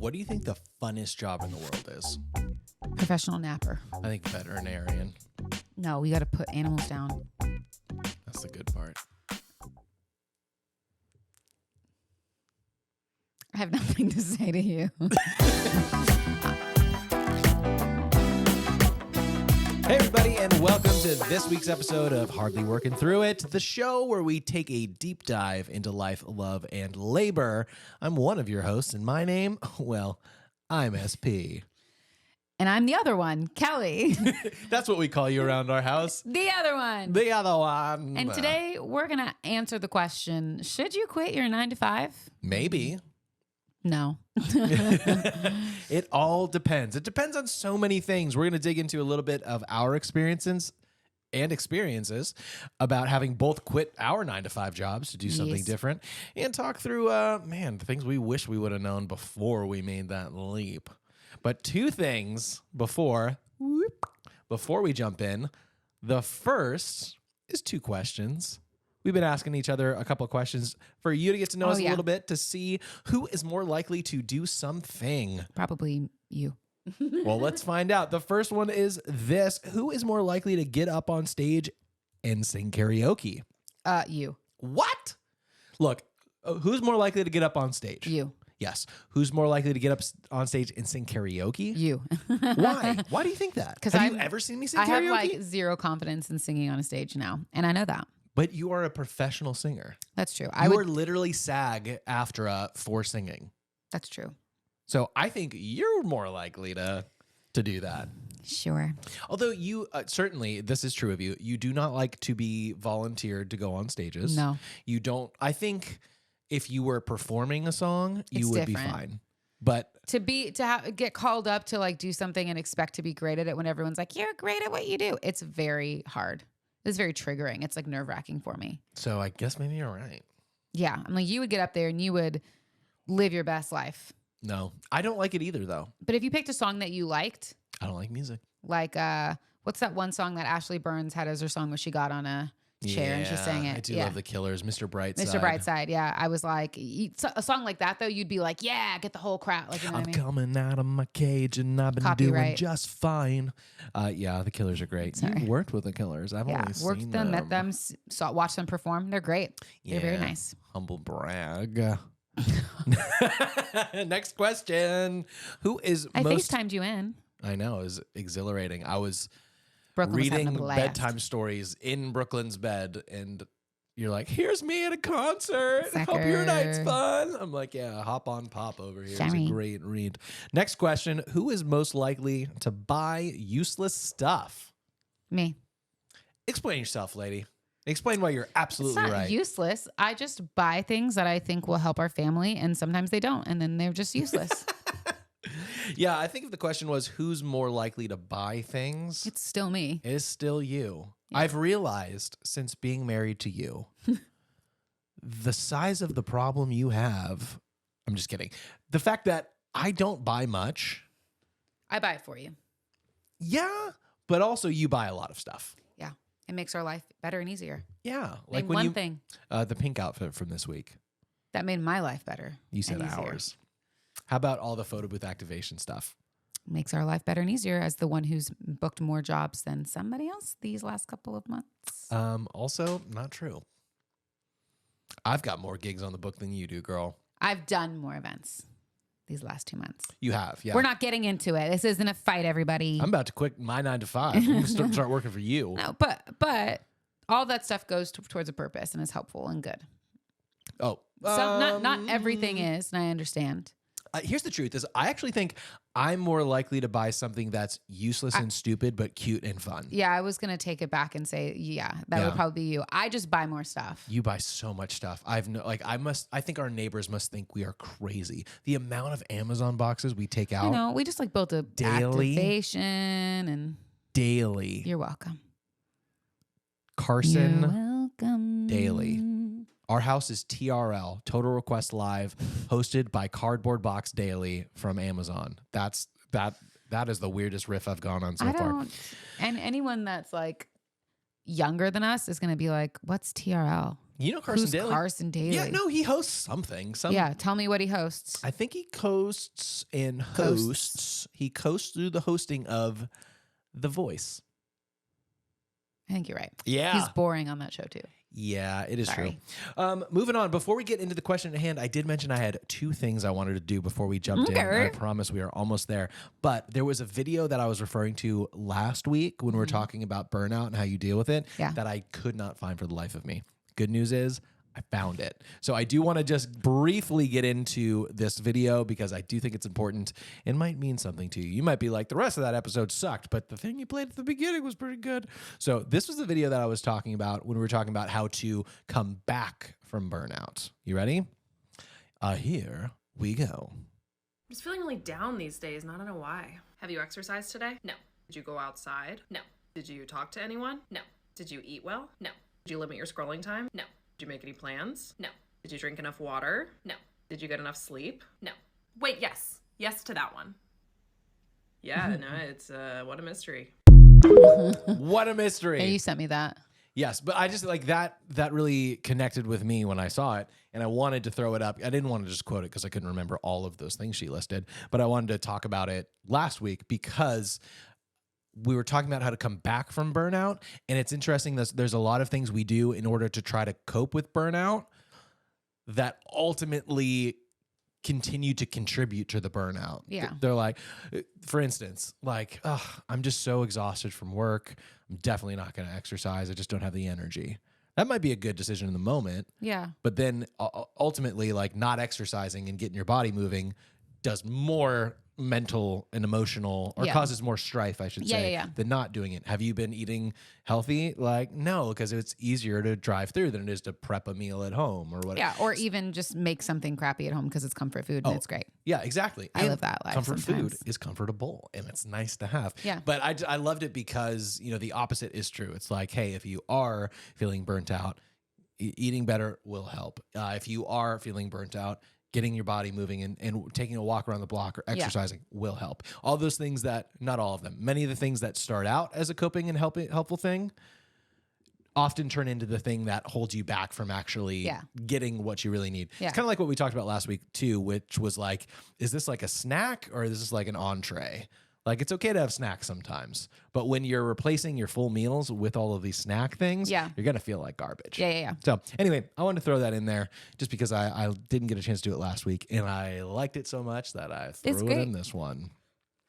What do you think the funnest job in the world is? Professional napper. I think veterinarian. No, we got to put animals down. That's the good part. I have nothing to say to you. Hey, everybody, and welcome to this week's episode of Hardly Working Through It, the show where we take a deep dive into life, love, and labor. I'm one of your hosts, and my name, well, I'm SP. And I'm the other one, Kelly. That's what we call you around our house. The other one. The other one. And today we're going to answer the question, should you quit your 9 to 5? Maybe. No. It all depends. It depends on so many things. We're going to dig into a little bit of our experiences about having both quit our 9 to 5 jobs to do something different and talk through, the things we wish we would have known before we made that leap. But two things before we jump in. The first is 2 questions. We've been asking each other a couple of questions for you to get to know us a little bit, to see who is more likely to do something. Probably you. Well, let's find out. The first one is this. Who is more likely to get up on stage and sing karaoke? You. What? Look, who's more likely to get up on stage? You. Yes. Who's more likely to get up on stage and sing karaoke? You. Why? Why do you think that? Because Have you ever seen me sing karaoke? I have like zero confidence in singing on a stage now, and I know that. But you are a professional singer. That's true. You are literally SAG-AFTRA for singing. That's true. So I think you're more likely to do that. Sure. Although you, certainly, this is true of you, you do not like to be volunteered to go on stages. No. You don't. I think if you were performing a song, you would be fine. But to get called up to like do something and expect to be great at it when everyone's like, you're great at what you do. It's very hard. It's very triggering. It's like nerve-wracking for me. So I guess maybe you're right. Yeah. I'm like, you would get up there and you would live your best life. No, I don't like it either, though. But if you picked a song that you liked. I don't like music. Like, what's that one song that Ashley Burns had as her song where she got on a chair and she sang it? I do love The Killers, Mr. Brightside. Mr. Brightside, yeah. I was like, a song like that, though, you'd be like, yeah, get the whole crowd. Like, you know what I mean? Coming out of my cage and I've been doing just fine. Yeah, The Killers are great. Sorry. You've worked with The Killers. I've only worked seen with them, met them, watched them perform. They're great. They're very nice. Humble brag. Next question. Who is I most... FaceTimed you in. I know. It was exhilarating. I was Brooklyn reading bedtime stories in Brooklyn's bed, and you're like, here's me at a concert. Sucker. Hope your night's fun. I'm like, yeah, hop on pop over here. Sorry. It's a great read. Next question. Who is most likely to buy useless stuff? Me. Explain yourself, lady. Explain why you're absolutely it's not right. Useless. I just buy things that I think will help our family, and sometimes they don't, and then they're just useless. Yeah, I think if the question was who's more likely to buy things, It's still me. it is still you. Yeah. I've realized since being married to you, the size of the problem you have, I'm just kidding. The fact that I don't buy much. I buy it for you. Yeah, but also you buy a lot of stuff. Yeah. It makes our life better and easier. Yeah. Name one thing the pink outfit from this week. that made my life better. You said and easier. ours. How about all the photo booth activation stuff? Makes our life better and easier as the one who's booked more jobs than somebody else these last couple of months. Also, not true. I've got more gigs on the book than you do, girl. I've done more events these last 2 months. You have, yeah. We're not getting into it. This isn't a fight, everybody. I'm about to quit my 9 to 5. I'm going to start working for you. No, but all that stuff goes towards a purpose and is helpful and good. Oh. Not everything is, and I understand. Here's the truth: is I actually think I'm more likely to buy something that's useless and stupid, but cute and fun. Yeah, I was gonna take it back and say, that would probably be you. I just buy more stuff. You buy so much stuff. I think our neighbors must think we are crazy. The amount of Amazon boxes we take out. You know, we just like built a daily activation and daily. You're welcome. Carson. You're welcome. Daily. Our house is TRL, Total Request Live, hosted by Cardboard Box Daily from Amazon. That is the weirdest riff I've gone on so far. And anyone that's like younger than us is going to be like, what's TRL? You know Carson Who's Daly? Carson Daly? Yeah, no, he hosts something. Yeah, tell me what he hosts. I think he coasts and hosts. He coasts through the hosting of The Voice. I think you're right. Yeah. He's boring on that show too. Yeah, it is Sorry. true. Moving on, before we get into the question at hand, I did mention I had 2 things I wanted to do before we jumped in. I promise we are almost there. But there was a video that I was referring to last week when we were talking about burnout and how you deal with it that I could not find for the life of me. Good news is I found it. So I do want to just briefly get into this video because I do think it's important and might mean something to you. You might be like, the rest of that episode sucked, but the thing you played at the beginning was pretty good. So this was the video that I was talking about when we were talking about how to come back from burnout. You ready? Here we go. I'm just feeling really down these days, and I don't know why. Have you exercised today? No. Did you go outside? No. Did you talk to anyone? No. Did you eat well? No. Did you limit your scrolling time? No. Did you make any plans? No. Did you drink enough water? No. Did you get enough sleep? No. Wait, yes. Yes to that one. Yeah, no, it's what a mystery. What a mystery. Hey, you sent me that. Yes, but I just like that really connected with me when I saw it, and I wanted to throw it up. I didn't want to just quote it because I couldn't remember all of those things she listed, but I wanted to talk about it last week because we were talking about how to come back from burnout, and it's interesting that there's a lot of things we do in order to try to cope with burnout that ultimately continue to contribute to the burnout. Yeah. They're like, for instance, like, I'm just so exhausted from work. I'm definitely not going to exercise. I just don't have the energy. That might be a good decision in the moment. Yeah. But then ultimately, like not exercising and getting your body moving does more mental and emotional or causes more strife, I should say, than not doing it. Have you been eating healthy? Like, no, because it's easier to drive through than it is to prep a meal at home or whatever. Yeah, or even just make something crappy at home because it's comfort food and it's great. Yeah, exactly. I live that life. Comfort sometimes. food is comfortable and it's nice to have. Yeah. But I loved it because, you know, the opposite is true. It's like, hey, if you are feeling burnt out, eating better will help. If you are feeling burnt out, getting your body moving and taking a walk around the block or exercising will help. All those things that, not all of them, many of the things that start out as a coping and helpful thing often turn into the thing that holds you back from actually getting what you really need. Yeah. It's kind of like what we talked about last week too, which was like, is this like a snack or is this like an entree? Like, it's okay to have snacks sometimes, but when you're replacing your full meals with all of these snack things, you're going to feel like garbage. Yeah. So anyway, I wanted to throw that in there just because I didn't get a chance to do it last week, and I liked it so much that I threw it in this one.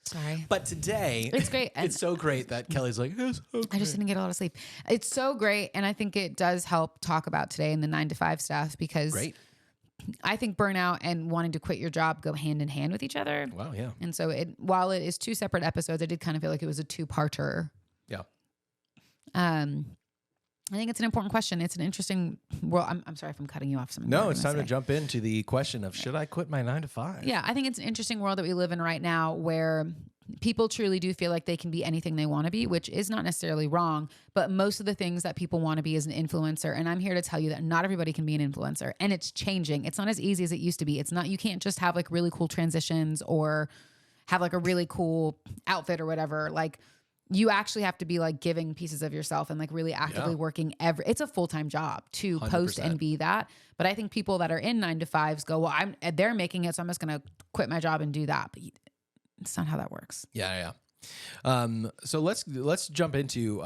Sorry. But today, it's great. It's so great that Kelly's like, it's okay. I just didn't get a lot of sleep. It's so great, and I think it does help talk about today in the 9-to-5 stuff because Great. I think burnout and wanting to quit your job go hand in hand with each other. Wow, yeah. And so while it is 2 separate episodes, I did kind of feel like it was a 2-parter. Yeah. I think it's an important question. It's an interesting world. I'm sorry if I'm cutting you off. No, it's time to jump into the question of should I quit my 9-to-5? Yeah, I think it's an interesting world that we live in right now where people truly do feel like they can be anything they want to be, which is not necessarily wrong. But most of the things that people want to be is an influencer. And I'm here to tell you that not everybody can be an influencer. And it's changing. It's not as easy as it used to be. It's not, you can't just have like really cool transitions or have like a really cool outfit or whatever. Like, you actually have to be like giving pieces of yourself and like really actively working it's a full-time job to 100%. Post and be that. But I think people that are in 9-to-5s go, well, they're making it, so I'm just going to quit my job and do that. But it's not how that works. Yeah. So let's jump into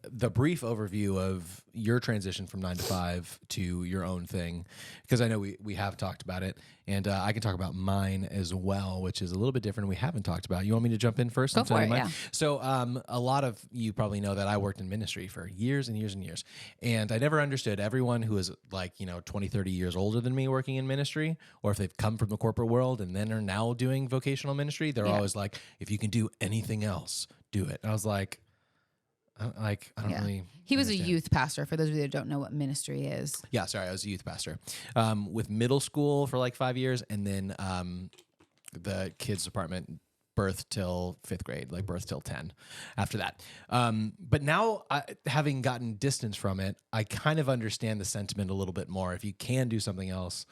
the brief overview of your transition from 9-to-5 to your own thing, because I know we have talked about it, and I can talk about mine as well, which is a little bit different. We haven't talked about. You want me to jump in first? Go for it. Yeah. So a lot of you probably know that I worked in ministry for years and years and years, and I never understood everyone who is like 20, 30 years older than me working in ministry, or if they've come from the corporate world and then are now doing vocational ministry. They're always like, if you can do anything else, do it. And I was like, I don't really. He was a youth pastor, for those of you that don't know what ministry is. Yeah, sorry, I was a youth pastor with middle school for like 5 years, and then the kids department, birth till 5th grade, like birth till 10 after that. But now, having gotten distance from it, I kind of understand the sentiment a little bit more. If you can do something else,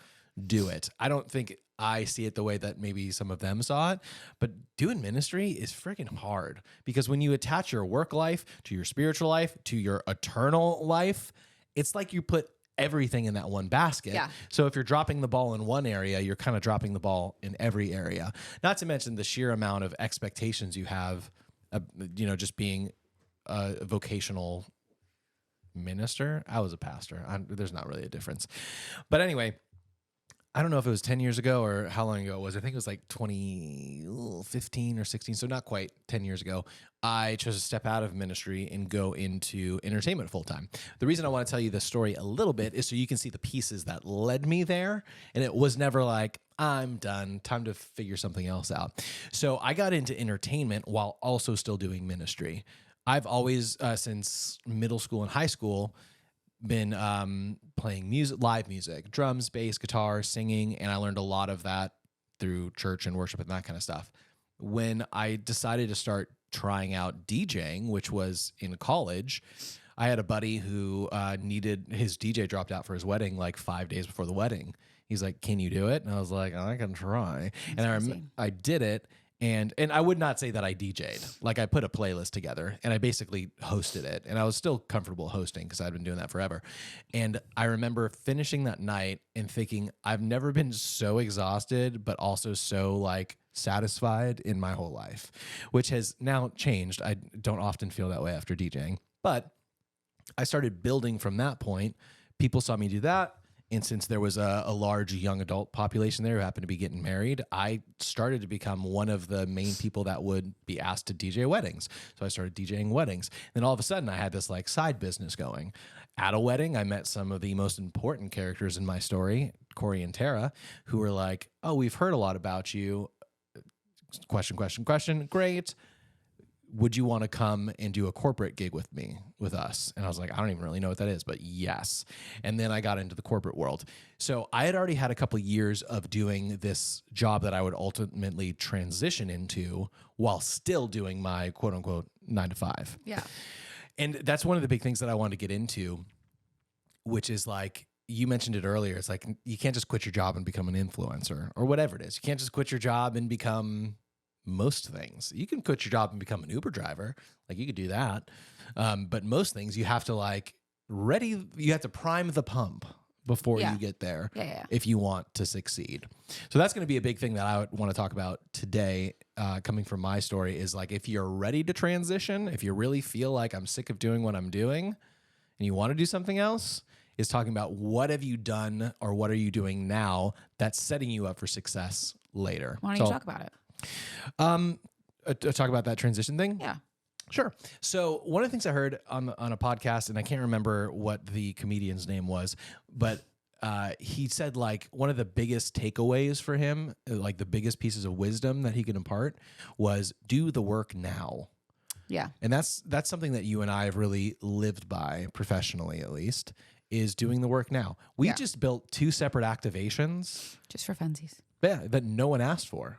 do it. I don't think I see it the way that maybe some of them saw it, but doing ministry is freaking hard, because when you attach your work life to your spiritual life, to your eternal life, it's like you put everything in that one basket. Yeah. So if you're dropping the ball in one area, you're kind of dropping the ball in every area. Not to mention the sheer amount of expectations you have, just being a vocational minister. I was a pastor. There's not really a difference. But anyway, I don't know if it was 10 years ago or how long ago it was. I think it was like 2015 or 16. So not quite 10 years ago. I chose to step out of ministry and go into entertainment full time. The reason I want to tell you this story a little bit is so you can see the pieces that led me there. And it was never like, I'm done, time to figure something else out. So I got into entertainment while also still doing ministry. I've always, since middle school and high school, been playing music, live music, drums, bass, guitar, singing, and I learned a lot of that through church and worship and that kind of stuff. When I decided to start trying out DJing, which was in college, I had a buddy who needed his DJ dropped out for his wedding like 5 days before the wedding. He's like, "Can you do it?" And I was like, "I can try." And I did it. And I would not say that I DJ'd. Like I put a playlist together and I basically hosted it. And I was still comfortable hosting because I'd been doing that forever. And I remember finishing that night and thinking, I've never been so exhausted, but also so like satisfied in my whole life, which has now changed. I don't often feel that way after DJing, but I started building from that point. People saw me do that. And since there was a large young adult population there who happened to be getting married, I started to become one of the main people that would be asked to DJ weddings. So I started DJing weddings. Then all of a sudden I had this like side business going. At a wedding, I met some of the most important characters in my story, Corey and Tara, who were like, "Oh, we've heard a lot about you. Question. Great. Would you want to come and do a corporate gig with us?" And I was like, I don't even really know what that is, but yes. And then I got into the corporate world. So I had already had a couple of years of doing this job that I would ultimately transition into while still doing my quote unquote 9 to 5. Yeah. And that's one of the big things that I wanted to get into, which is like, you mentioned it earlier. It's like, you can't just quit your job and become an influencer or whatever it is. You can't just quit your job and become most things. You can quit your job and become an Uber driver. Like you could do that. But most things you have to you have to prime the pump before you get there if you want to succeed. So that's going to be a big thing that I would want to talk about today, coming from my story, is like, if you're ready to transition, if you really feel like I'm sick of doing what I'm doing and you want to do something else, is talking about what have you done or what are you doing now that's setting you up for success later. Why don't you talk about it? Talk about that transition thing? Yeah. Sure. So one of the things I heard on a podcast, and I can't remember what the comedian's name was, but he said like one of the biggest takeaways for him, like the biggest pieces of wisdom that he could impart, was do the work now. Yeah. And that's something that you and I have really lived by, professionally at least, is doing the work now. We just built 2 separate activations. Just for funsies. Yeah, that no one asked for.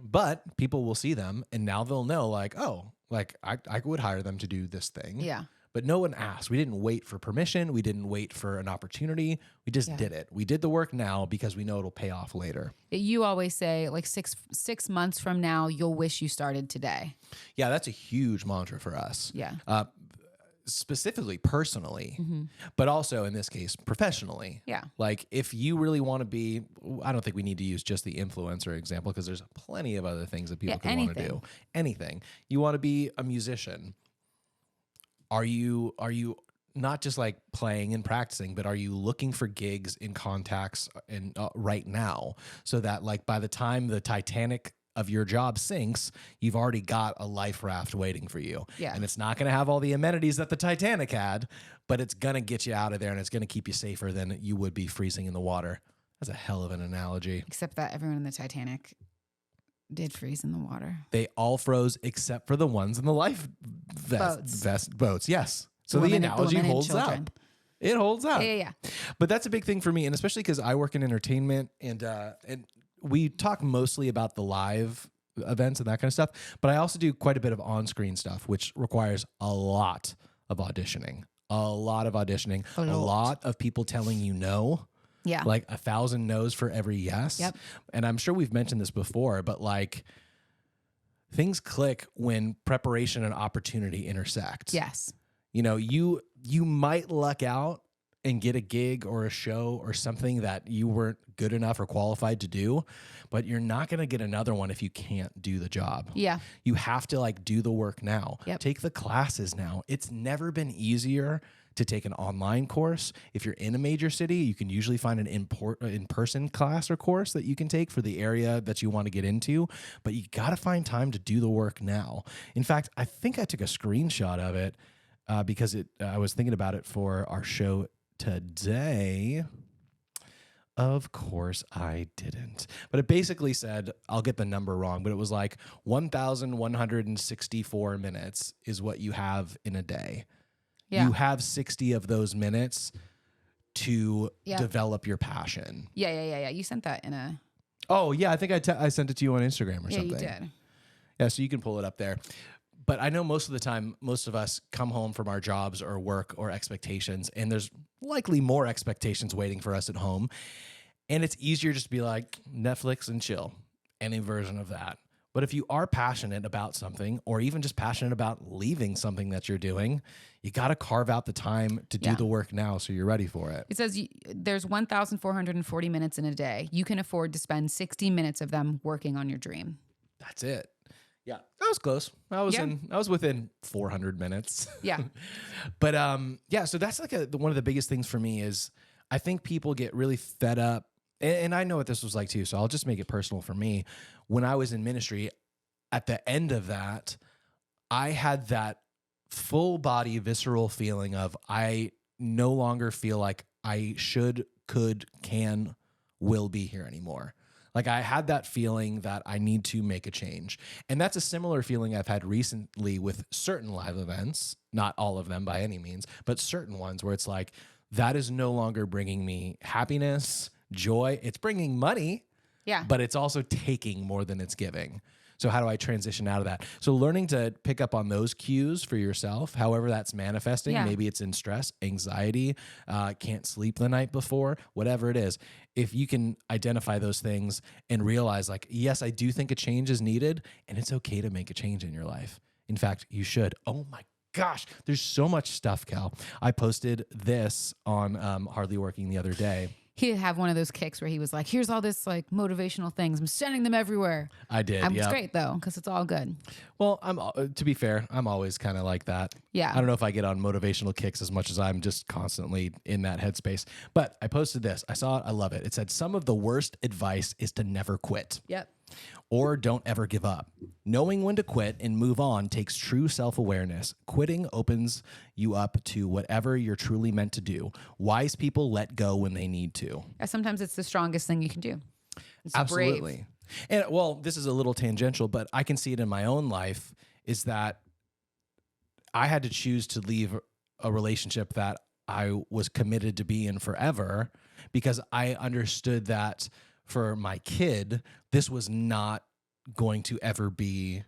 But people will see them and now they'll know like, oh, like I would hire them to do this thing. Yeah. But no one asked. We didn't wait for permission. We didn't wait for an opportunity. We just did it. We did the work now because we know it'll pay off later. You always say like six months from now, you'll wish you started today. Yeah, that's a huge mantra for us. Yeah. Specifically personally, but also in this case, professionally. Yeah. Like if you really want to be, I don't think we need to use just the influencer example because there's plenty of other things that people can want to do. Anything. You want to be a musician. Are you not just like playing and practicing, but are you looking for gigs in contacts and right now so that like by the time the Titanic of your job sinks, you've already got a life raft waiting for you. Yeah. And it's not going to have all the amenities that the Titanic had, but it's going to get you out of there and it's going to keep you safer than you would be freezing in the water. That's a hell of an analogy. Except that everyone in the Titanic did freeze in the water. They all froze except for the ones in the life boats. Yes. So the analogy holds up. It holds up. Yeah. But that's a big thing for me. And especially because I work in entertainment and we talk mostly about the live events and that kind of stuff, but I also do quite a bit of on-screen stuff, which requires a lot of auditioning, a lot of people telling you no. Yeah. Like 1,000 no's for every yes. Yep. And I'm sure we've mentioned this before, but like things click when preparation and opportunity intersect. Yes. You know, you might luck out and get a gig or a show or something that you weren't good enough or qualified to do, but you're not going to get another one if you can't do the job. Yeah. You have to like do the work now. Yep. Take the classes now. It's never been easier to take an online course. If you're in a major city, you can usually find an in-person class or course that you can take for the area that you want to get into, but you got to find time to do the work now. In fact, I think I took a screenshot of it because I was thinking about it for our show today. Of course I didn't. But it basically said, I'll get the number wrong, but it was like 1,164 minutes is what you have in a day. Yeah. You have 60 of those minutes to develop your passion. Yeah. You sent that in a... Oh, yeah. I think I sent it to you on Instagram or something. Yeah, you did. Yeah, so you can pull it up there. But I know most of the time, most of us come home from our jobs or work or expectations, and there's likely more expectations waiting for us at home. And it's easier just to be like Netflix and chill, any version of that. But if you are passionate about something, or even just passionate about leaving something that you're doing, you got to carve out the time to do the work now so you're ready for it. It says there's 1,440 minutes in a day. You can afford to spend 60 minutes of them working on your dream. That's it. Yeah, that was close. I was within 400 minutes. Yeah. But so that's like one of the biggest things for me is I think people get really fed up. And I know what this was like too, so I'll just make it personal for me. When I was in ministry, at the end of that, I had that full body, visceral feeling of I no longer feel like I should, could, can, will be here anymore. Like I had that feeling that I need to make a change. And that's a similar feeling I've had recently with certain live events, not all of them by any means, but certain ones where it's like, that is no longer bringing me happiness, joy. It's bringing money, but it's also taking more than it's giving. So how do I transition out of that? So learning to pick up on those cues for yourself, however that's manifesting, maybe it's in stress, anxiety, can't sleep the night before, whatever it is. If you can identify those things and realize like, yes, I do think a change is needed and it's okay to make a change in your life. In fact, you should. Oh my gosh, there's so much stuff, Cal. I posted this on Hardly Working the other day. He'd have one of those kicks where he was like, here's all this like motivational things. I'm sending them everywhere. I did. It's great though, because it's all good. Well, to be fair, I'm always kind of like that. Yeah. I don't know if I get on motivational kicks as much as I'm just constantly in that headspace. But I posted this. I saw it. I love it. It said, some of the worst advice is to never quit. Yep. Or don't ever give up. Knowing when to quit and move on takes true self-awareness. Quitting opens you up to whatever you're truly meant to do. Wise people let go when they need to. Sometimes it's the strongest thing you can do. It's absolutely. Brave. And well, this is a little tangential, but I can see it in my own life is that I had to choose to leave a relationship that I was committed to be in forever because I understood that for my kid, this was not going to ever be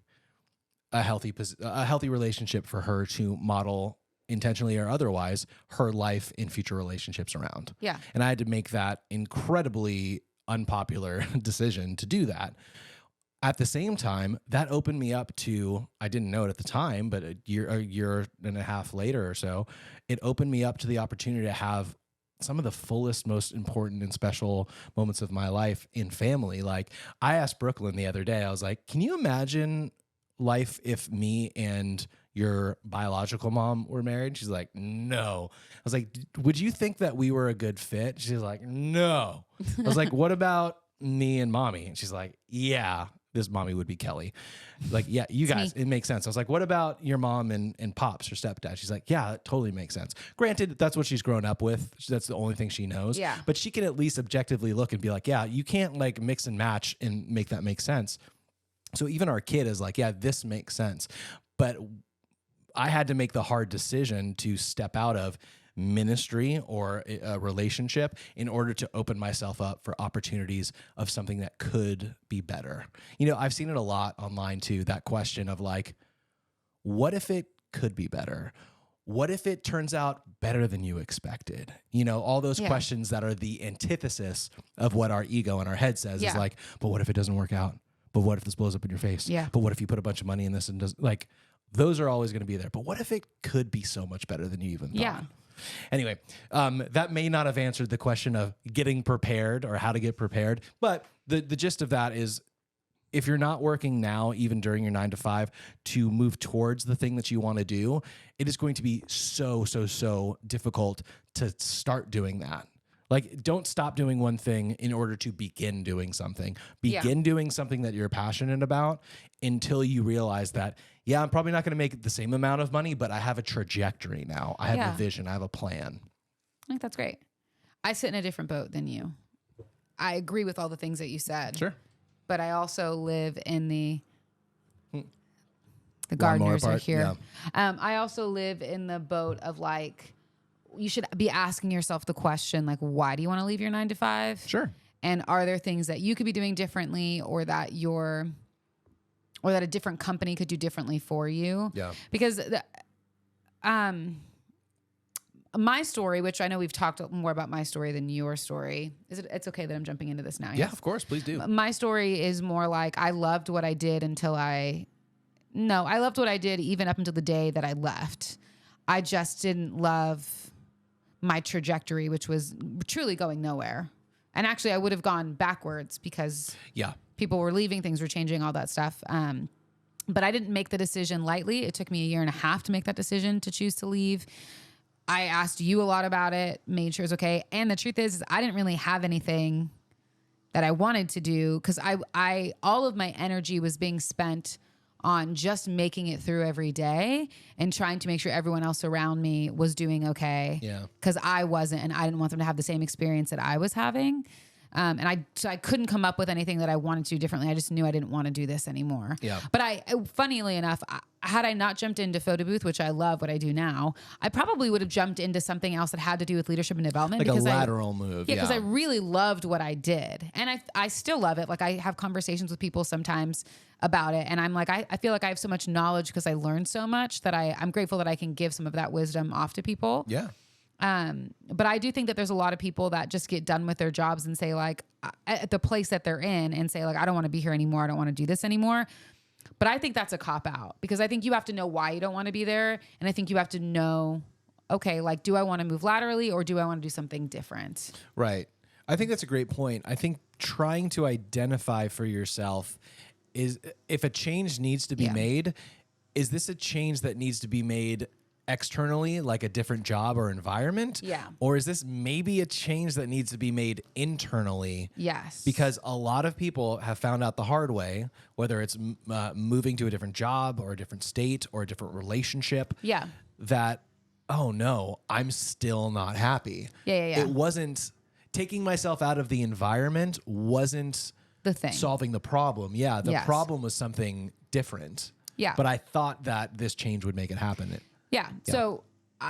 a healthy relationship for her to model intentionally or otherwise her life in future relationships around. Yeah. And I had to make that incredibly unpopular decision to do that. At the same time, that opened me up to, I didn't know it at the time, but a year and a half later or so, it opened me up to the opportunity to have some of the fullest, most important and special moments of my life in family. Like I asked Brooklyn the other day, I was like, can you imagine life if me and your biological mom were married? She's like, no. I was like, would you think that we were a good fit? She's like, no. I was like, what about me and mommy? And she's like, yeah, this mommy would be Kelly. Like, yeah, you guys, it makes sense. I was like, what about your mom and pops or stepdad? She's like, yeah, it totally makes sense. Granted, that's what she's grown up with. That's the only thing she knows. Yeah. But she can at least objectively look and be like, yeah, you can't like mix and match and make that make sense. So even our kid is like, yeah, this makes sense. But I had to make the hard decision to step out of ministry or a relationship in order to open myself up for opportunities of something that could be better. You know, I've seen it a lot online too, that question of like, what if it could be better? What if it turns out better than you expected? You know, all those questions that are the antithesis of what our ego and our head says is like, but what if it doesn't work out? But what if this blows up in your face? Yeah. But what if you put a bunch of money in this and does like, those are always going to be there. But what if it could be so much better than you even thought? Yeah. Anyway, that may not have answered the question of getting prepared or how to get prepared, but the gist of that is, if you're not working now, even during your 9 to 5, to move towards the thing that you want to do, it is going to be so difficult to start doing that. Like, don't stop doing one thing in order to begin doing something. Begin doing something that you're passionate about until you realize that, I'm probably not going to make the same amount of money, but I have a trajectory now. I have a vision. I have a plan. I think that's great. I sit in a different boat than you. I agree with all the things that you said. Sure. But I also live in the gardeners are here. Yeah. I also live in the boat of like, you should be asking yourself the question, like, why do you want to leave your 9 to 5? Sure. And are there things that you could be doing differently, or that a different company could do differently for you? Yeah. Because my story, which I know we've talked more about my story than your story. It's okay that I'm jumping into this now? Yeah, of course. Please do. My story is more like, I loved what I did I loved what I did even up until the day that I left. I just didn't love my trajectory, which was truly going nowhere. And actually I would have gone backwards because people were leaving, things were changing, all that stuff. But I didn't make the decision lightly. It took me 1.5 years to make that decision to choose to leave. I asked you a lot about it, made sure it's okay. And the truth is I didn't really have anything that I wanted to do, because I all of my energy was being spent on just making it through every day and trying to make sure everyone else around me was doing okay. Yeah. Because I wasn't, and I didn't want them to have the same experience that I was having. So I couldn't come up with anything that I wanted to do differently. I just knew I didn't want to do this anymore. Yeah. But funnily enough, had I not jumped into photo booth, which I love what I do now, I probably would have jumped into something else that had to do with leadership and development. Like a lateral move. Yeah, because I really loved what I did. And I still love it. Like, I have conversations with people sometimes about it. And I'm like, I feel like I have so much knowledge because I learned so much that I'm grateful that I can give some of that wisdom off to people. Yeah. But I do think that there's a lot of people that just get done with their jobs and say, like, at the place that they're in, and say, like, I don't want to be here anymore. I don't want to do this anymore. But I think that's a cop out, because I think you have to know why you don't want to be there. And I think you have to know, okay, like, do I want to move laterally, or do I want to do something different? Right. I think that's a great point. I think trying to identify for yourself is, if a change needs to be made, is this a change that needs to be made externally, like a different job or environment? Yeah. Or is this maybe a change that needs to be made internally? Yes. Because a lot of people have found out the hard way, whether it's moving to a different job or a different state or a different relationship. Yeah. That, oh no, I'm still not happy. Yeah. It wasn't, taking myself out of the environment wasn't the thing. solving the problem. Yeah. The problem was something different. Yeah. But I thought that this change would make it happen. Yeah. So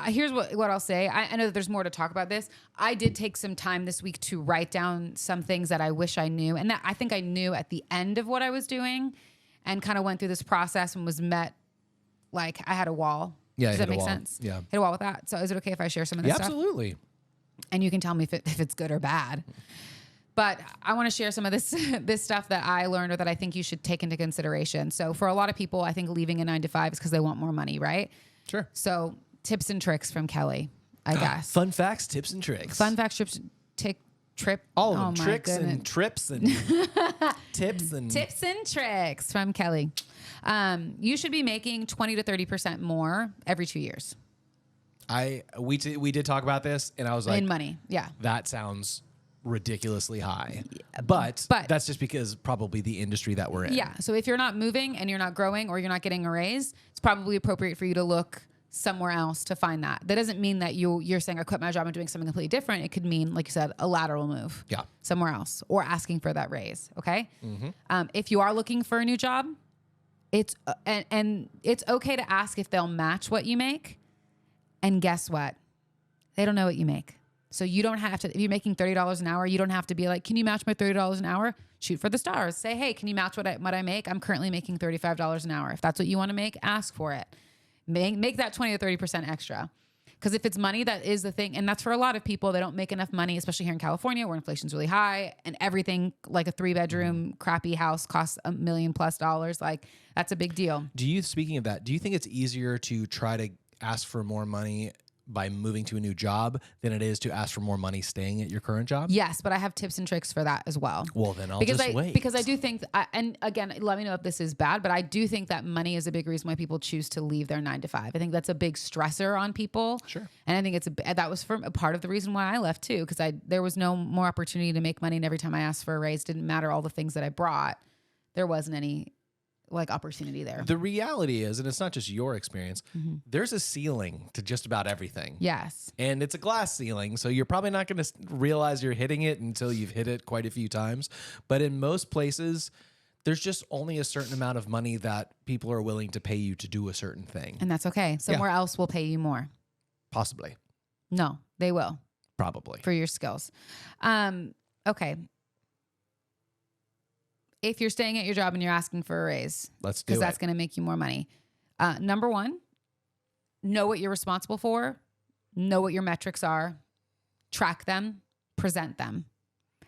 here's what I'll say. I know that there's more to talk about this. I did take some time this week to write down some things that I wish I knew, and that I think I knew at the end of what I was doing, and kind of went through this process and was met, like, I had a wall. Yeah. Does that make sense? Yeah. Hit a wall with that. So is it okay if I share some of this stuff? Absolutely. And you can tell me if it's good or bad. But I want to share some of this stuff that I learned, or that I think you should take into consideration. So for a lot of people, I think leaving a 9 to 5 is because they want more money, right? Sure. So tips and tricks from Kellie, I guess. Fun facts, tips, and tricks. Fun facts, trip. All of them. my Tricks goodness. and trips and tips and... Tips and tricks from Kellie. You should be making 20 to 30% more every 2 years. We did talk about this, and I was like... In money, yeah. That sounds ridiculously high. But that's just because probably the industry that we're in. Yeah. So if you're not moving and you're not growing, or you're not getting a raise, it's probably appropriate for you to look somewhere else to find that. That doesn't mean that you're saying, I quit my job and doing something completely different. It could mean, like you said, a lateral move. Yeah. Somewhere else, or asking for that raise. Okay. Mm-hmm. If you are looking for a new job, it's and it's okay to ask if they'll match what you make. And guess what? They don't know what you make. So you don't have to, if you're making $30 an hour, you don't have to be like, can you match my $30 an hour? Shoot for the stars. Say, hey, can you match what I make? I'm currently making $35 an hour. If that's what you want to make, ask for it. Make that 20 to 30% extra. Because if it's money, that is the thing. And that's for a lot of people. They don't make enough money, especially here in California, where inflation's really high and everything, like a 3-bedroom crappy house costs $1 million+. Like, that's a big deal. Speaking of that, do you think it's easier to try to ask for more money by moving to a new job than it is to ask for more money staying at your current job? Yes, but I have tips and tricks for that as well. Well, then I'll because just I wait. because I do think, and again, let me know if this is bad, but I do think that money is a big reason why people choose to leave their 9 to 5. I think that's a big stressor on people. Sure. And I think that was a part of the reason why I left too, because there was no more opportunity to make money, and every time I asked for a raise, didn't matter all the things that I brought, there wasn't any like opportunity there. The reality is, and it's not just your experience, there's a ceiling to just about everything. Yes. And it's a glass ceiling, so you're probably not going to realize you're hitting it until you've hit it quite a few times. But in most places, there's just only a certain amount of money that people are willing to pay you to do a certain thing. And that's okay. Somewhere else will pay you more. Possibly. No, they will. Probably. For your skills. Okay. If you're staying at your job and you're asking for a raise, Let's do it. because that's going to make you more money. Number one, know what you're responsible for, know what your metrics are, track them, present them.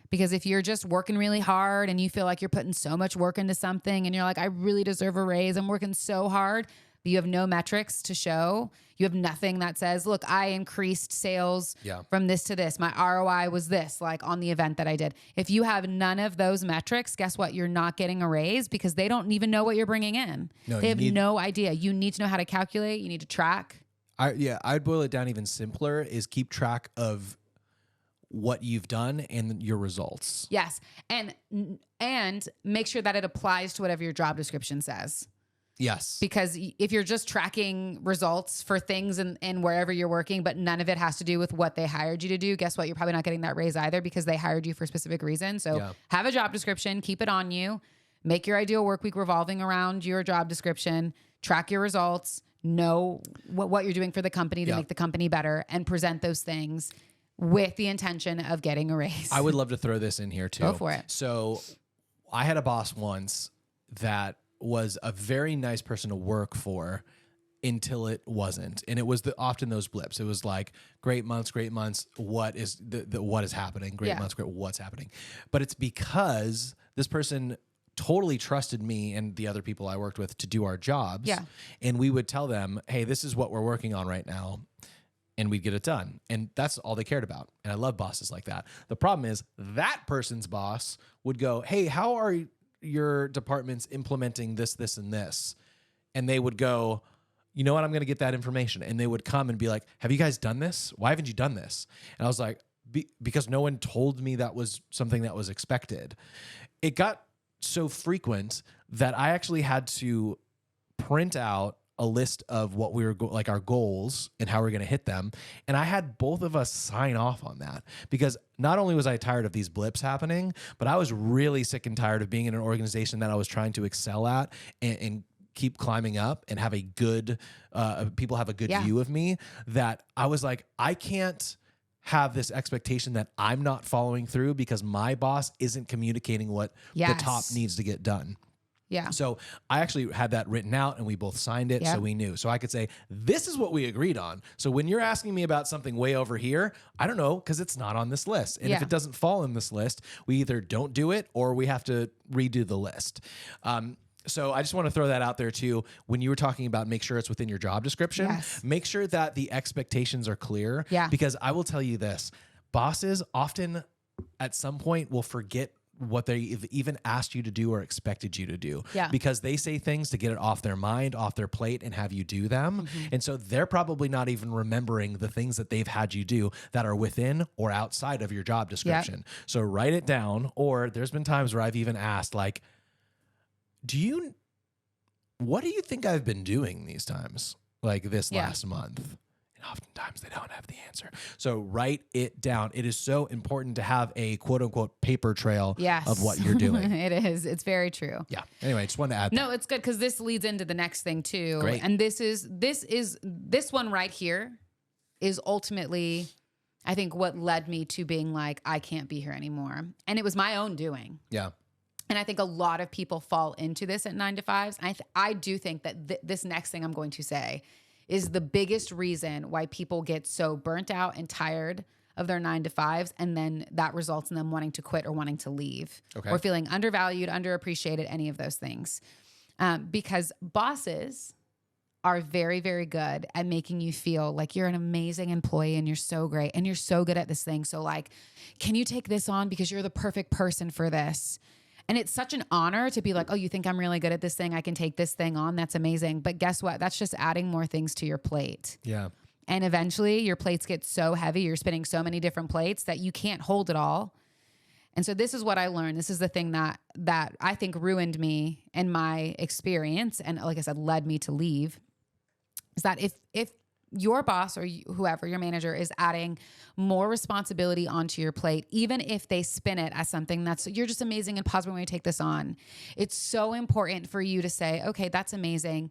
Because if you're just working really hard and you feel like you're putting so much work into something and you're like, I really deserve a raise, I'm working so hard, but you have no metrics to show, you have nothing that says, look, I increased sales from this to this. My ROI was this, like on the event that I did. If you have none of those metrics, guess what? You're not getting a raise because they don't even know what you're bringing in. No, they have no idea. You need to know how to calculate. You need to track. I'd boil it down even simpler is keep track of what you've done and your results. Yes. And make sure that it applies to whatever your job description says. Yes. Because if you're just tracking results for things and wherever you're working, but none of it has to do with what they hired you to do, guess what? You're probably not getting that raise either because they hired you for a specific reason. So have a job description, keep it on you, make your ideal work week revolving around your job description, track your results, know what you're doing for the company to make the company better, and present those things with the intention of getting a raise. I would love to throw this in here too. Go for it. So I had a boss once that was a very nice person to work for until it wasn't. And it was often those blips. It was like great months, what is what is happening? Great months, great what's happening. But it's because this person totally trusted me and the other people I worked with to do our jobs. Yeah. And we would tell them, hey, this is what we're working on right now. And we'd get it done. And that's all they cared about. And I love bosses like that. The problem is that person's boss would go, hey, how are your departments implementing this, and this? And they would go, you know what? I'm going to get that information. And they would come and be like, have you guys done this? Why haven't you done this? And I was like, because no one told me that was something that was expected. It got so frequent that I actually had to print out a list of what we were like our goals and how we're going to hit them. And I had both of us sign off on that because not only was I tired of these blips happening, but I was really sick and tired of being in an organization that I was trying to excel at and keep climbing up and have a good, people have a good view of me, that I was like, I can't have this expectation that I'm not following through because my boss isn't communicating what the top needs to get done. Yeah. So I actually had that written out and we both signed it. So we knew. So I could say, this is what we agreed on. So when you're asking me about something way over here, I don't know, because it's not on this list. And if it doesn't fall in this list, we either don't do it or we have to redo the list. So I just want to throw that out there too. When you were talking about make sure it's within your job description, make sure that the expectations are clear. Yeah. Because I will tell you this, bosses often at some point will forget what they've even asked you to do or expected you to do. Yeah. Because they say things to get it off their mind, off their plate, and have you do them. Mm-hmm. And so they're probably not even remembering the things that they've had you do that are within or outside of your job description. Yep. So write it down. Or there's been times where I've even asked, like, what do you think I've been doing these times? Like this last month? Oftentimes they don't have the answer. So write it down. It is so important to have a quote unquote paper trail of what you're doing. It is. It's very true. Yeah. Anyway, I just wanted to add No, it's good because this leads into the next thing too. Great. And this one right here is ultimately, I think, what led me to being like, I can't be here anymore. And it was my own doing. Yeah. And I think a lot of people fall into this at 9 to 5s. And I do think that this next thing I'm going to say is the biggest reason why people get so burnt out and tired of their 9 to 5s. And then that results in them wanting to quit or wanting to leave or feeling undervalued, underappreciated, any of those things. Because bosses are very, very good at making you feel like you're an amazing employee and you're so great and you're so good at this thing. So like, can you take this on because you're the perfect person for this? And it's such an honor to be like, oh, you think I'm really good at this thing? I can take this thing on. That's amazing. But guess what? That's just adding more things to your plate. Yeah. And eventually your plates get so heavy, you're spinning so many different plates that you can't hold it all. And so this is what I learned. This is the thing that I think ruined me and my experience. And like I said, led me to leave. Is that if your boss or whoever, your manager, is adding more responsibility onto your plate, even if they spin it as something that's, you're just amazing and positive when you take this on, it's so important for you to say, okay, that's amazing.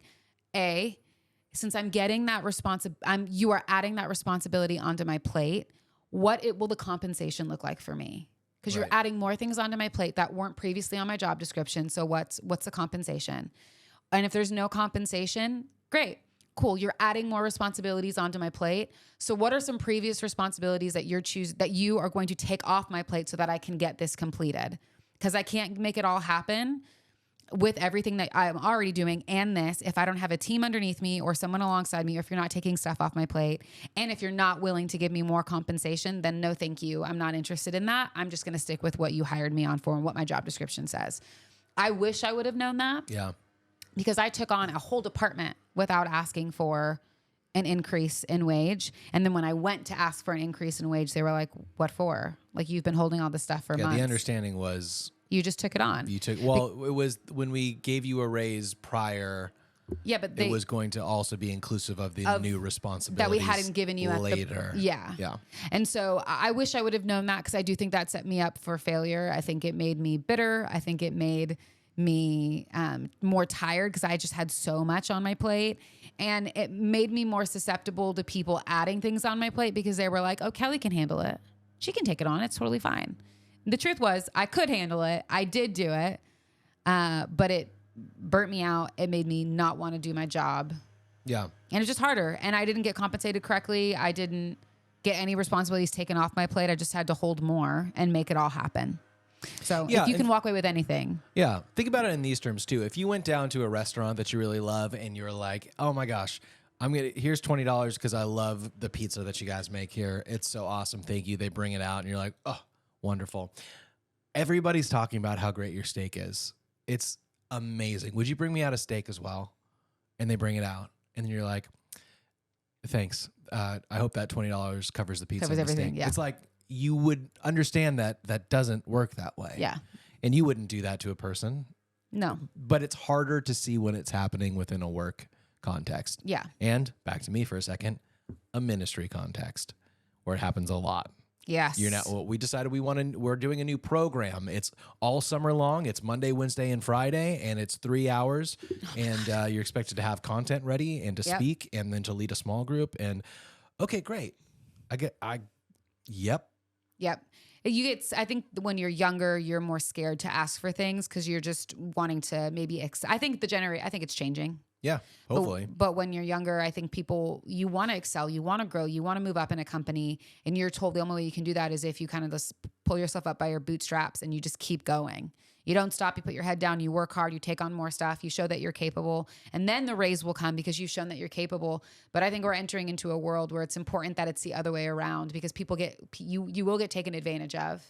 Since I'm getting that you are adding that responsibility onto my plate, will the compensation look like for me? Because you're adding more things onto my plate that weren't previously on my job description. So what's the compensation? And if there's no compensation, great. Cool. You're adding more responsibilities onto my plate. So what are some previous responsibilities that you are going to take off my plate so that I can get this completed? Because I can't make it all happen with everything that I'm already doing and this if I don't have a team underneath me or someone alongside me, or if you're not taking stuff off my plate. And if you're not willing to give me more compensation, then no, thank you. I'm not interested in that. I'm just going to stick with what you hired me on for and what my job description says. I wish I would have known that. Yeah. Because I took on a whole department without asking for an increase in wage. And then when I went to ask for an increase in wage, they were like, what for? Like, you've been holding all this stuff for months. The understanding was you just took it on. It was when we gave you a raise prior. Yeah, but it was going to also be inclusive of the new responsibilities that we hadn't given you later. Yeah. And so I wish I would have known that, because I do think that set me up for failure. I think it made me bitter. I think it made me more tired because I just had so much on my plate, and it made me more susceptible to people adding things on my plate because they were like, oh, Kellie can handle it. She can take it on. It's totally fine. The truth was I could handle it. I did do it. But it burnt me out. It made me not want to do my job. Yeah. And it's just harder. And I didn't get compensated correctly. I didn't get any responsibilities taken off my plate. I just had to hold more and make it all happen. So if you can walk away with anything. Yeah. Think about it in these terms too. If you went down to a restaurant that you really love and you're like, oh my gosh, here's $20 because I love the pizza that you guys make here. It's so awesome. Thank you. They bring it out and you're like, oh, wonderful. Everybody's talking about how great your steak is. It's amazing. Would you bring me out a steak as well? And they bring it out and then you're like, thanks. I hope that $20 covers the pizza. Covers and the everything. steak. Yeah. It's like, you would understand that doesn't work that way. Yeah. And you wouldn't do that to a person. No. But it's harder to see when it's happening within a work context. Yeah. And back to me for a second, a ministry context where it happens a lot. Yes. We decided we're doing a new program. It's all summer long. It's Monday, Wednesday, and Friday, and it's 3 hours. And you're expected to have content ready and to speak and then to lead a small group. And okay, great. Yep. I think when you're younger, you're more scared to ask for things because you're just wanting to maybe, I think it's changing. Yeah, hopefully. But when you're younger, I think you want to excel, you want to grow, you want to move up in a company, and you're told the only way you can do that is if you kind of just pull yourself up by your bootstraps and you just keep going. You don't stop, you put your head down, you work hard, you take on more stuff, you show that you're capable, and then the raise will come because you've shown that you're capable. But I think we're entering into a world where it's important that it's the other way around, because people you will get taken advantage of,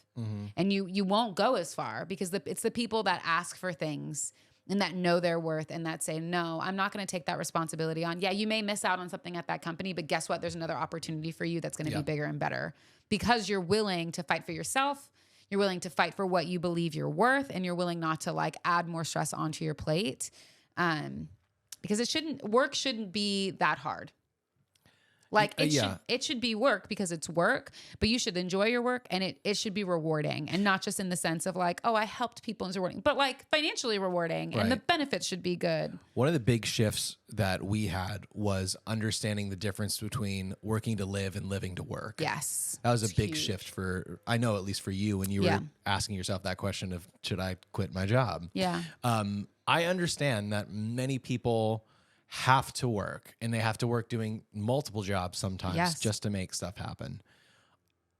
and you won't go as far because it's the people that ask for things and that know their worth and that say, no, I'm not going to take that responsibility on. Yeah, you may miss out on something at that company, but guess what? There's another opportunity for you that's going to be bigger and better because you're willing to fight for yourself. You're willing to fight for what you believe you're worth, and you're willing not to add more stress onto your plate. Because work shouldn't be that hard. It should be work because it's work, but you should enjoy your work, and it should be rewarding, and not just in the sense of I helped people and it's rewarding, but financially rewarding, and the benefits should be good. One of the big shifts that we had was understanding the difference between working to live and living to work. Yes. That was a big shift I know, at least for you, when you were asking yourself that question of, should I quit my job? Yeah. I understand that many people have to work, and they have to work doing multiple jobs sometimes just to make stuff happen.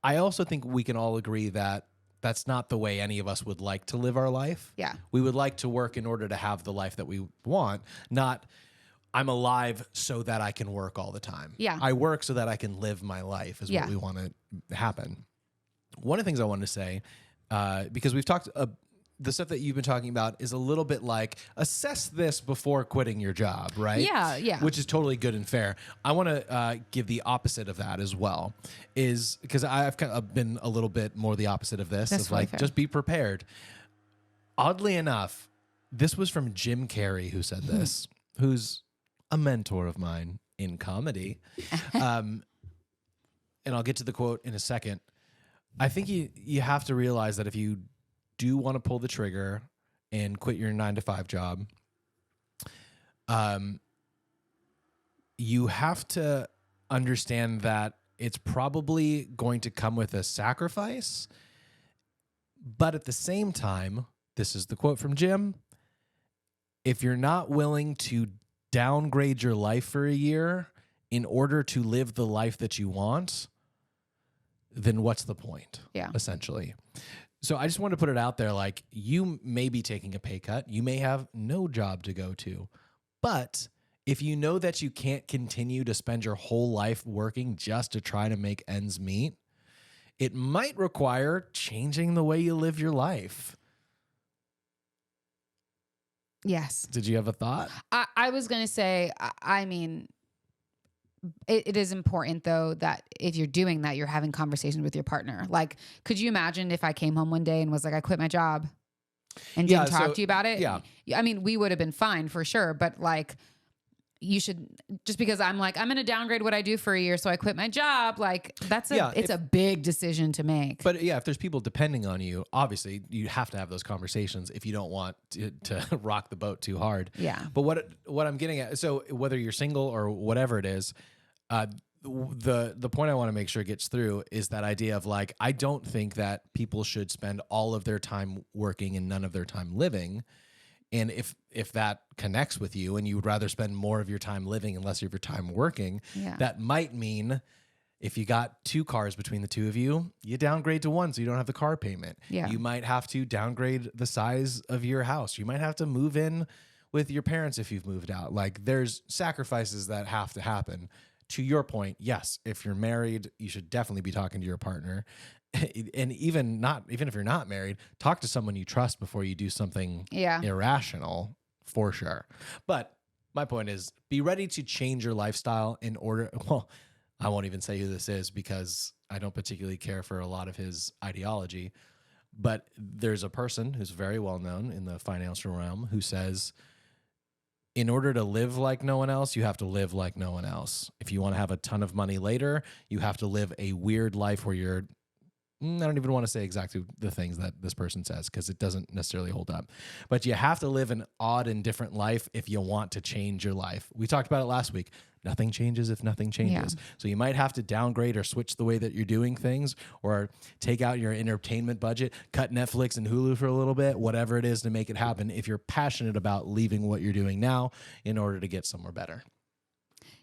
I also think we can all agree that that's not the way any of us would like to live our life. Yeah. We would like to work in order to have the life that we want, not I'm alive so that I can work all the time. Yeah. I work so that I can live my life is what we want to happen. One of the things I wanted to say, because we've talked, the stuff that you've been talking about is a little bit like assess this before quitting your job, right? Yeah, yeah. Which is totally good and fair. I want to give the opposite of that as well, is because I've kind of been a little bit more the opposite of this. That's of like, fair. just be prepared. Oddly enough, this was from Jim Carrey who said this, who's a mentor of mine in comedy. And I'll get to the quote in a second. I think you have to realize that if you do want to pull the trigger and quit your 9-to-5 job, you have to understand that it's probably going to come with a sacrifice. But at the same time, this is the quote from Jim, if you're not willing to downgrade your life for a year in order to live the life that you want, then what's the point? Yeah. Essentially. So I just want to put it out there, like, you may be taking a pay cut. You may have no job to go to. But if you know that you can't continue to spend your whole life working just to try to make ends meet, it might require changing the way you live your life. Yes. Did you have a thought? I was going to say, I mean, it is important, though, that if you're doing that, you're having conversations with your partner. Like, could you imagine if I came home one day and was like, I quit my job and didn't talk to you about it? Yeah. I mean, we would have been fine for sure. But like, you should, just because I'm like, I'm going to downgrade what I do for a year, so I quit my job. Like, it's a big decision to make. But yeah, if there's people depending on you, obviously you have to have those conversations if you don't want to rock the boat too hard. Yeah. But what I'm getting at, so whether you're single or whatever it is, the point I want to make sure gets through is that idea of like, I don't think that people should spend all of their time working and none of their time living. And if that connects with you and you would rather spend more of your time living and less of your time working, that might mean if you got 2 cars between the two of you, you downgrade to 1 so you don't have the car payment. Yeah. You might have to downgrade the size of your house. You might have to move in with your parents if you've moved out. Like, there's sacrifices that have to happen. To your point, yes, if you're married, you should definitely be talking to your partner. And even if you're not married, talk to someone you trust before you do something irrational, for sure. But my point is, be ready to change your lifestyle in order. Well, I won't even say who this is because I don't particularly care for a lot of his ideology. But there's a person who's very well known in the financial realm who says, in order to live like no one else, you have to live like no one else. If you want to have a ton of money later, you have to live a weird life where you're, I don't even want to say exactly the things that this person says because it doesn't necessarily hold up. But you have to live an odd and different life if you want to change your life. We talked about it last week. Nothing changes if nothing changes. Yeah. So you might have to downgrade or switch the way that you're doing things, or take out your entertainment budget, cut Netflix and Hulu for a little bit, whatever it is to make it happen if you're passionate about leaving what you're doing now in order to get somewhere better.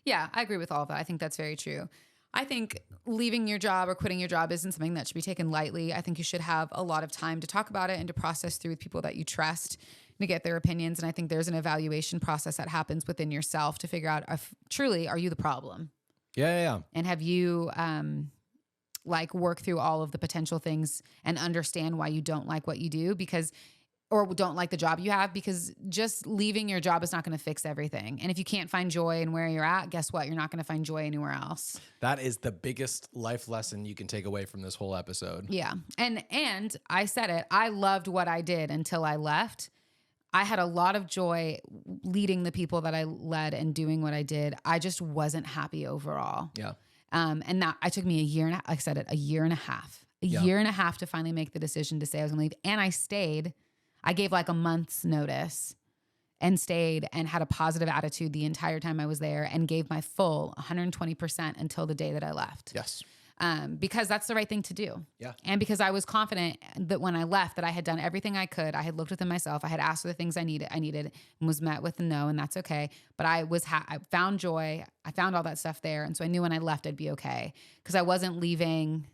Yeah, I agree with all of that. I think that's very true. I think leaving your job or quitting your job isn't something that should be taken lightly. I think you should have a lot of time to talk about it and to process through with people that you trust, to get their opinions. And I think there's an evaluation process that happens within yourself to figure out if truly, are you the problem? Yeah. And have you work through all of the potential things and understand why you don't like what you do or don't like the job you have, because just leaving your job is not going to fix everything. And if you can't find joy in where you're at, guess what? You're not going to find joy anywhere else. That is the biggest life lesson you can take away from this whole episode. Yeah. And I said it, I loved what I did until I left. I had a lot of joy leading the people that I led and doing what I did. I just wasn't happy overall. Yeah. And that it took me a year and a year and a half to finally make the decision to say I was going to leave. And I stayed. I gave like a month's notice and stayed and had a positive attitude the entire time I was there and gave my full 120% until the day that I left. Yes. Because that's the right thing to do. Yeah. And because I was confident that when I left that I had done everything I could. I had looked within myself. I had asked for the things I needed and was met with a no, and that's okay. But I found joy. I found all that stuff there. And so I knew when I left, I'd be okay. Because I wasn't leaving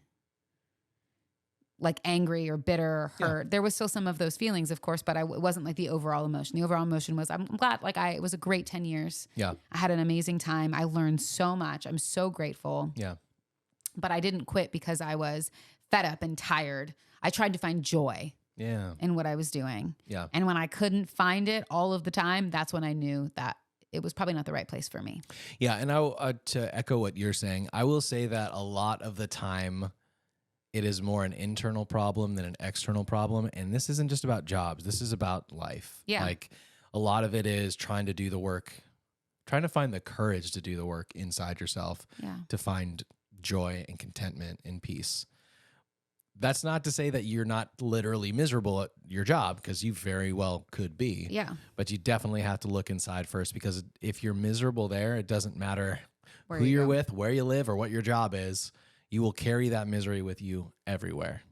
like angry or bitter or hurt. There was still some of those feelings, of course, but it wasn't like the overall emotion. The overall emotion was, I'm glad, like it was a great 10 years. Yeah. I had an amazing time. I learned so much. I'm so grateful. Yeah. But I didn't quit because I was fed up and tired. I tried to find joy in what I was doing. Yeah. And when I couldn't find it all of the time, that's when I knew that it was probably not the right place for me. Yeah. And to echo what you're saying, I will say that a lot of the time, it is more an internal problem than an external problem. And this isn't just about jobs. This is about life. Yeah. Like a lot of it is trying to do the work, trying to find the courage to do the work inside yourself to find joy and contentment and peace. That's not to say that you're not literally miserable at your job, because you very well could be. Yeah. But you definitely have to look inside first, because if you're miserable there, it doesn't matter who you're with, where you live, or what your job is. You will carry that misery with you everywhere.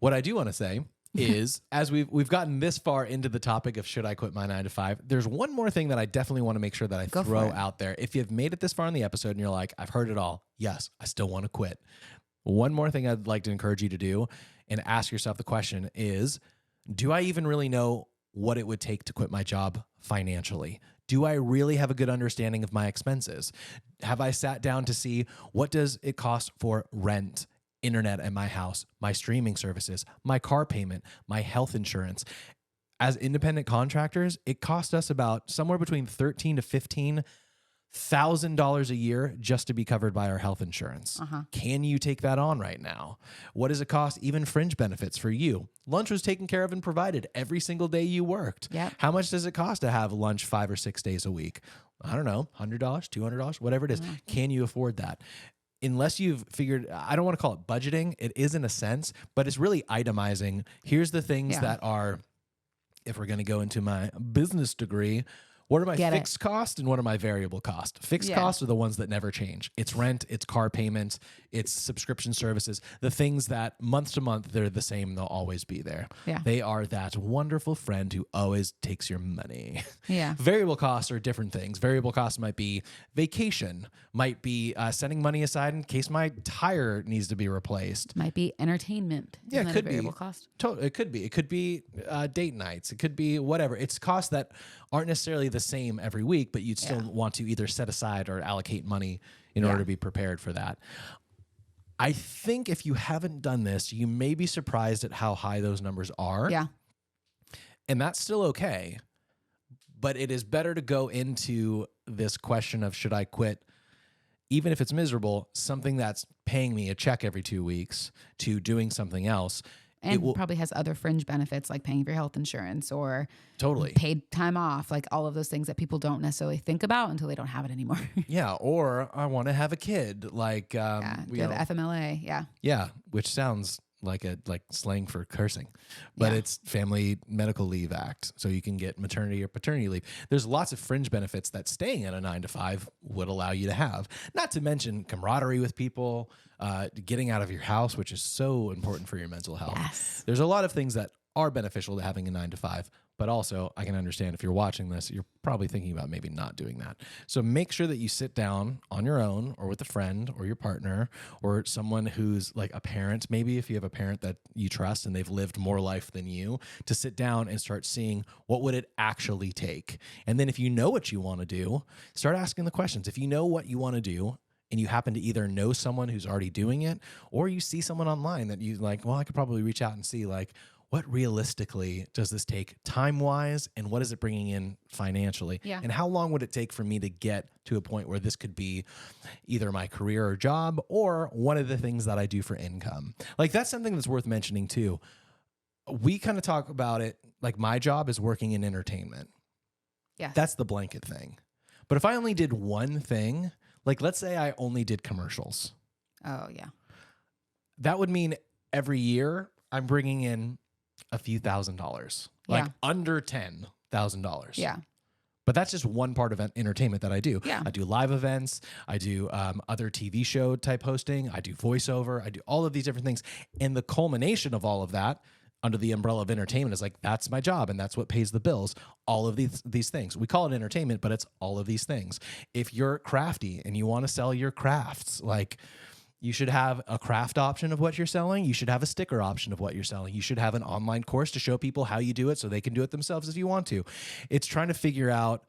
What I do want to say is, as we've gotten this far into the topic of should I quit my 9 to 5, there's one more thing that I definitely want to make sure that I throw out there. If you've made it this far in the episode and you're like, I've heard it all, yes, I still want to quit. One more thing I'd like to encourage you to do and ask yourself the question is, do I even really know what it would take to quit my job financially? Do I really have a good understanding of my expenses? Have I sat down to see what does it cost for rent, internet at my house, my streaming services, my car payment, my health insurance? As independent contractors, it costs us about somewhere between $13,000 to $15,000 a year just to be covered by our health insurance. Can you take that on right now? What does it cost? Even fringe benefits for you. Lunch was taken care of and provided every single day you worked. Yep. How much does it cost to have lunch 5 or 6 days a week? I don't know, $100, $200, whatever it is. Can you afford that? Unless you've figured, I don't want to call it budgeting. It is in a sense, but it's really itemizing. Here's the things that are, if we're going to go into my business degree, what are my fixed costs and what are my variable costs? Fixed costs are the ones that never change. It's rent, it's car payments, it's subscription services. The things that month to month, they're the same. They'll always be there. Yeah. They are that wonderful friend who always takes your money. Yeah. Variable costs are different things. Variable costs might be vacation, might be setting money aside in case my tire needs to be replaced. Might be entertainment. Yeah, Isn't it that could a variable be. cost? It could be. It could be date nights. It could be whatever. It's costs that aren't necessarily the same every week, but you'd still want to either set aside or allocate money in order to be prepared for that. I think if you haven't done this, you may be surprised at how high those numbers are. Yeah. And that's still okay. But it is better to go into this question of should I quit, even if it's miserable, something that's paying me a check every 2 weeks, to doing something else. And probably has other fringe benefits like paying for your health insurance or Totally paid time off, like all of those things that people don't necessarily think about until they don't have it anymore. Yeah, or I want to have a kid, like you have FMLA, yeah, which sounds like slang for cursing, but it's Family Medical Leave Act, so you can get maternity or paternity leave. There's lots of fringe benefits that staying at a 9 to 5 would allow you to have. Not to mention camaraderie with people, getting out of your house, which is so important for your mental health. Yes. There's a lot of things that are beneficial to having a 9 to 5. But also, I can understand if you're watching this, you're probably thinking about maybe not doing that. So make sure that you sit down on your own or with a friend or your partner or someone who's like a parent, maybe if you have a parent that you trust and they've lived more life than you, to sit down and start seeing what would it actually take. And then if you know what you want to do, start asking the questions. If you know what you want to do, and you happen to either know someone who's already doing it, or you see someone online that you like, well, I could probably reach out and see like, what realistically does this take time-wise, and what is it bringing in financially? Yeah. And how long would it take for me to get to a point where this could be either my career or job or one of the things that I do for income? Like, that's something that's worth mentioning too. We kind of talk about it like my job is working in entertainment. Yes. That's the blanket thing. But if I only did one thing, like let's say I only did commercials. Oh, yeah. That would mean every year I'm bringing in a few $1,000s, like under $10,000. Yeah. But that's just one part of entertainment that I do. Yeah. I do live events. I do other TV show type hosting. I do voiceover. I do all of these different things. And the culmination of all of that under the umbrella of entertainment is like, that's my job. And that's what pays the bills. All of these things. We call it entertainment, but it's all of these things. If you're crafty and you want to sell your crafts, like You should have a craft option of what you're selling. You should have a sticker option of what you're selling. You should have an online course to show people how you do it so they can do it themselves if you want to. It's trying to figure out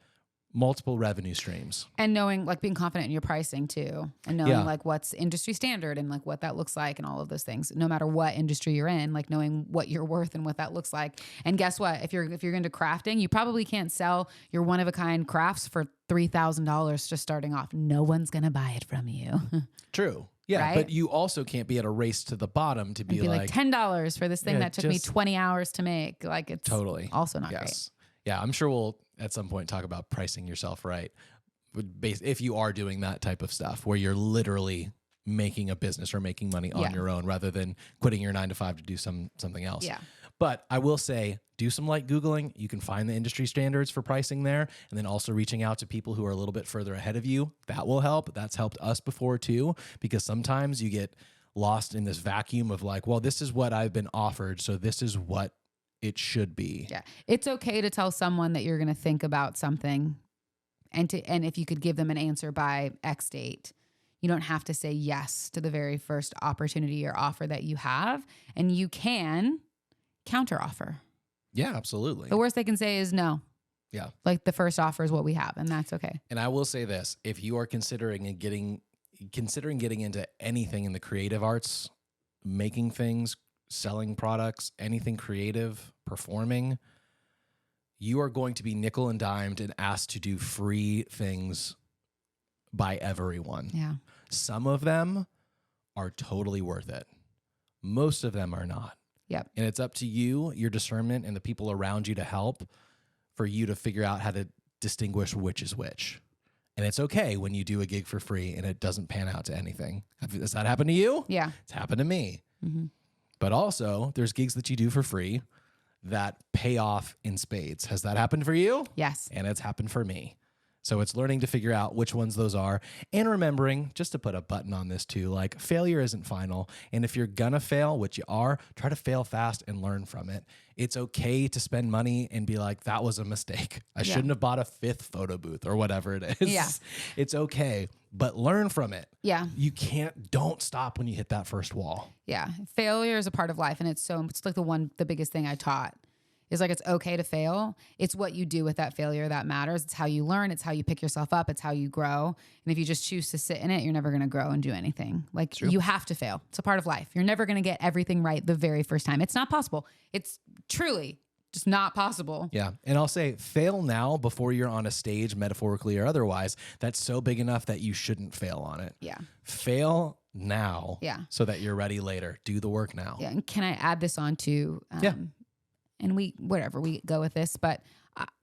multiple revenue streams. And knowing, like, being confident in your pricing too, and knowing like what's industry standard and like what that looks like and all of those things, no matter what industry you're in, like knowing what you're worth and what that looks like. And guess what? If you're into crafting, you probably can't sell your one of a kind crafts for $3,000 just starting off. No one's going to buy it from you. True. Yeah. Right? But you also can't be at a race to the bottom to be like $10 for this thing that took me 20 hours to make. Like, it's totally also not great. Yeah, I'm sure we'll at some point talk about pricing yourself right. If you are doing that type of stuff where you're literally making a business or making money on your own rather than quitting your 9 to 5 to do something else. Yeah. But I will say, do some light Googling. You can find the industry standards for pricing there, and then also reaching out to people who are a little bit further ahead of you. That will help. That's helped us before too, because sometimes you get lost in this vacuum of like, well, this is what I've been offered, so this is what it should be. Yeah. It's okay to tell someone that you're going to think about something and if you could give them an answer by X date. You don't have to say yes to the very first opportunity or offer that you have, and you can counter offer. Yeah, absolutely. The worst they can say is no. Yeah. Like, the first offer is what we have, and that's okay. And I will say this, if you are considering getting into anything in the creative arts, making things, selling products, anything creative, performing, you are going to be nickel and dimed and asked to do free things by everyone. Yeah. Some of them are totally worth it. Most of them are not. Yep. And it's up to you, your discernment, and the people around you to help for you to figure out how to distinguish which is which. And it's okay when you do a gig for free and it doesn't pan out to anything. Has that happened to you? Yeah. It's happened to me. Mm-hmm. But also, there's gigs that you do for free that pay off in spades. Has that happened for you? Yes. And it's happened for me. So it's learning to figure out which ones those are, and remembering, just to put a button on this too, like, failure isn't final. And if you're gonna fail, which you are, try to fail fast and learn from it. It's okay to spend money and be like, that was a mistake. I shouldn't have bought a 5th photo booth or whatever it is. Yeah. It's okay, but learn from it. Yeah. Don't stop when you hit that first wall. Yeah. Failure is a part of life. And it's like the biggest thing I taught is, like, it's okay to fail. It's what you do with that failure that matters. It's how you learn. It's how you pick yourself up. It's how you grow. And if you just choose to sit in it, you're never going to grow and do anything. Like, you have to fail. It's a part of life. You're never going to get everything right the very first time. It's not possible. It's truly just not possible. Yeah. And I'll say, fail now before you're on a stage, metaphorically or otherwise, that's so big enough that you shouldn't fail on it. Yeah. Fail now. Yeah. So that you're ready later. Do the work now. Yeah. And can I add this on to, and we go with this, but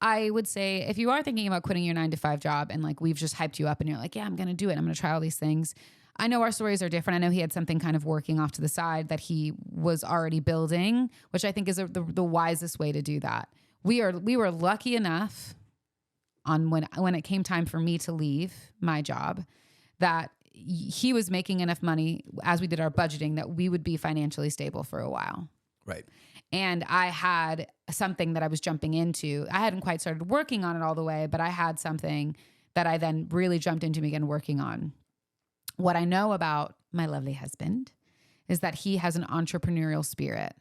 I would say, if you are thinking about quitting your 9 to 5 job and, like, we've just hyped you up and you're like, yeah, I'm going to do it. I'm going to try all these things. I know our stories are different. I know he had something kind of working off to the side that he was already building, which I think is the wisest way to do that. We were lucky enough on when it came time for me to leave my job that he was making enough money as we did our budgeting that we would be financially stable for a while. Right. And I had something that I was jumping into. I hadn't quite started working on it all the way, but I had something that I then really jumped into and began working on. What I know about my lovely husband is that he has an entrepreneurial spirit.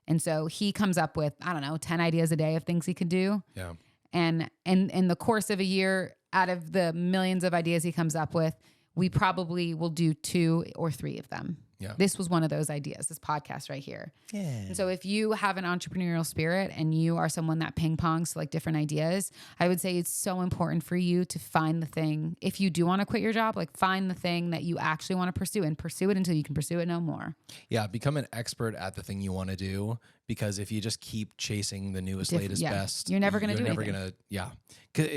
And so he comes up with, 10 ideas a day of things he could do. Yeah. And in the course of a year, out of the millions of ideas he comes up with, we probably will do 2 or 3 of them. Yeah. This was one of those ideas, this podcast right here. Yeah. And so if you have an entrepreneurial spirit and you are someone that ping pongs to, like, different ideas, I would say it's so important for you to find the thing. If you do want to quit your job, like, find the thing that you actually want to pursue and pursue it until you can pursue it no more. Yeah. Become an expert at the thing you want to do, because if you just keep chasing the newest, latest, best, you're never going to do anything. Yeah. 'Cause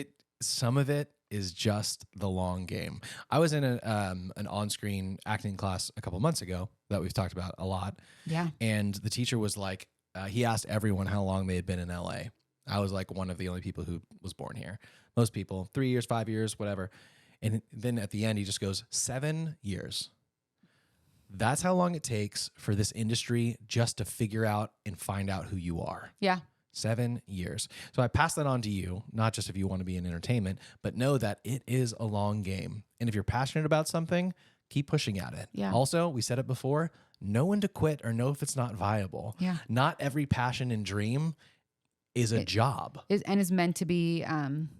some of it is just the long game. I was in an on-screen acting class a couple months ago that we've talked about a lot. Yeah. And the teacher was like, he asked everyone how long they had been in LA. I was like one of the only people who was born here. Most people, 3 years, 5 years, whatever. And then at the end, he just goes, 7 years. That's how long it takes for this industry just to figure out and find out who you are. Yeah. 7 years. So I pass that on to you, not just if you want to be in entertainment, but know that it is a long game. And if you're passionate about something, keep pushing at it. Yeah. Also, we said it before, know when to quit or know if it's not viable. Yeah. Not every passion and dream is a job. Is meant to be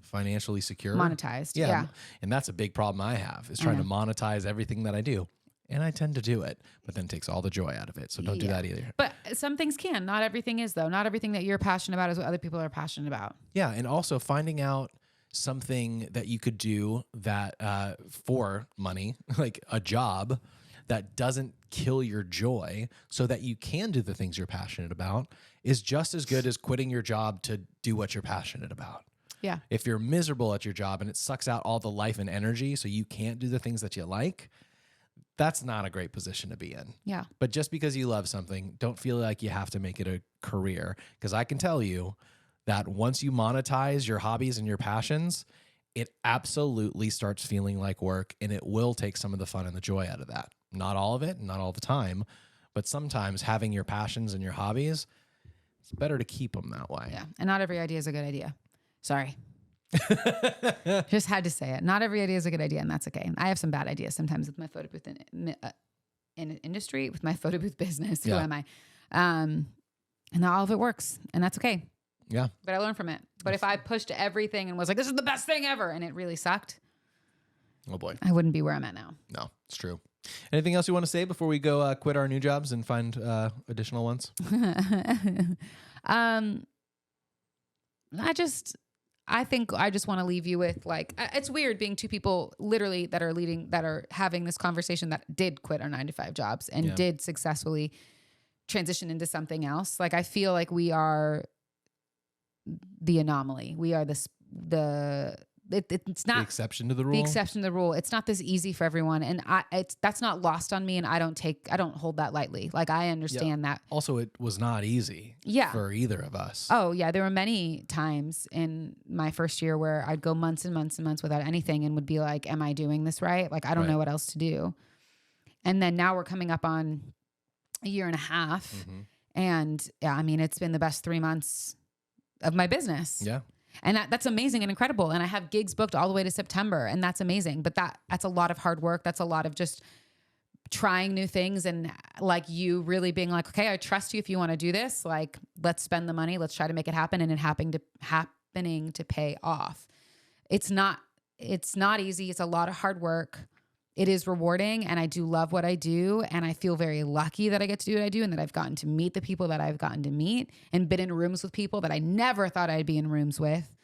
Financially secure. monetized. Yeah. Yeah. And that's a big problem I have is trying to monetize everything that I do. And I tend to do it, but then it takes all the joy out of it. So don't do that either. But some things can. Not everything is, though. Not everything that you're passionate about is what other people are passionate about. Yeah. And also finding out something that you could do that for money, like a job that doesn't kill your joy so that you can do the things you're passionate about is just as good as quitting your job to do what you're passionate about. Yeah. If you're miserable at your job and it sucks out all the life and energy so you can't do the things that you like, that's not a great position to be in. Yeah. But just because you love something, don't feel like you have to make it a career. Because I can tell you that once you monetize your hobbies and your passions, it absolutely starts feeling like work, and it will take some of the fun and the joy out of that. Not all of it, not all the time, but sometimes having your passions and your hobbies, it's better to keep them that way. Yeah. And not every idea is a good idea. Sorry. Just had to say it. Not every idea is a good idea, and that's okay. I have some bad ideas sometimes with my photo booth in industry, with my photo booth business. Who am I? And not all of it works, and that's okay. Yeah. But I learned from it. But if I pushed everything and was like, this is the best thing ever, and it really sucked, oh boy, I wouldn't be where I'm at now. No, it's true. Anything else you want to say before we go quit our new jobs and find additional ones? I think I just want to leave you with, like, it's weird being two people literally that are having this conversation that did quit our 9-to-5 jobs and did successfully transition into something else. Like, I feel like we are the anomaly. We are it's not the exception to the rule. The exception to the rule. It's not this easy for everyone, and that's not lost on me, and I don't hold that lightly. Like, I understand that. Also, it was not easy. For either of us. Oh yeah, there were many times in my first year where I'd go months and months and months without anything, and would be like, "Am I doing this right? Like, I don't know what else to do." And then now we're coming up on a year and a half, and yeah, I mean, it's been the best 3 months of my business. Yeah. And that's amazing and incredible. And I have gigs booked all the way to September, and that's amazing. But that's a lot of hard work. That's a lot of just trying new things, and like you really being like, okay, I trust you if you want to do this. Like, let's spend the money. Let's try to make it happen. And it happening to pay off. It's not easy. It's a lot of hard work. It is rewarding, and I do love what I do, and I feel very lucky that I get to do what I do, and that I've gotten to meet the people that I've gotten to meet, and been in rooms with people that I never thought I'd be in rooms with,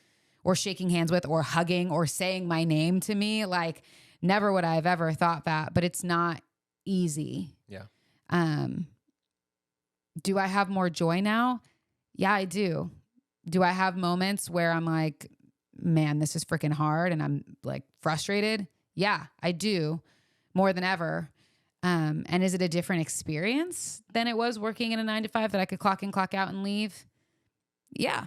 or shaking hands with, or hugging, or saying my name to me. Like, never would I have ever thought that, but it's not easy. Yeah. Do I have more joy now? Yeah, I do. Do I have moments where I'm like, man, this is freaking hard, and I'm like frustrated? Yeah, I do, more than ever. And is it a different experience than it was working in a 9-to-5 that I could clock in, clock out, and leave? Yeah,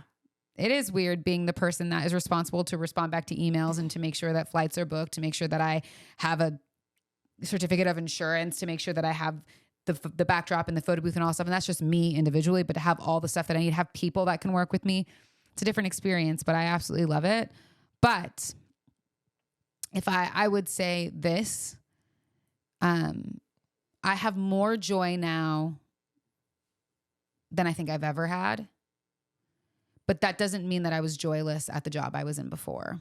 it is weird being the person that is responsible to respond back to emails and to make sure that flights are booked, to make sure that I have a certificate of insurance, to make sure that I have the backdrop and the photo booth and all that stuff. And that's just me individually, but to have all the stuff that I need, have people that can work with me, it's a different experience, but I absolutely love it. But if I would say this, I have more joy now than I think I've ever had. But that doesn't mean that I was joyless at the job I was in before.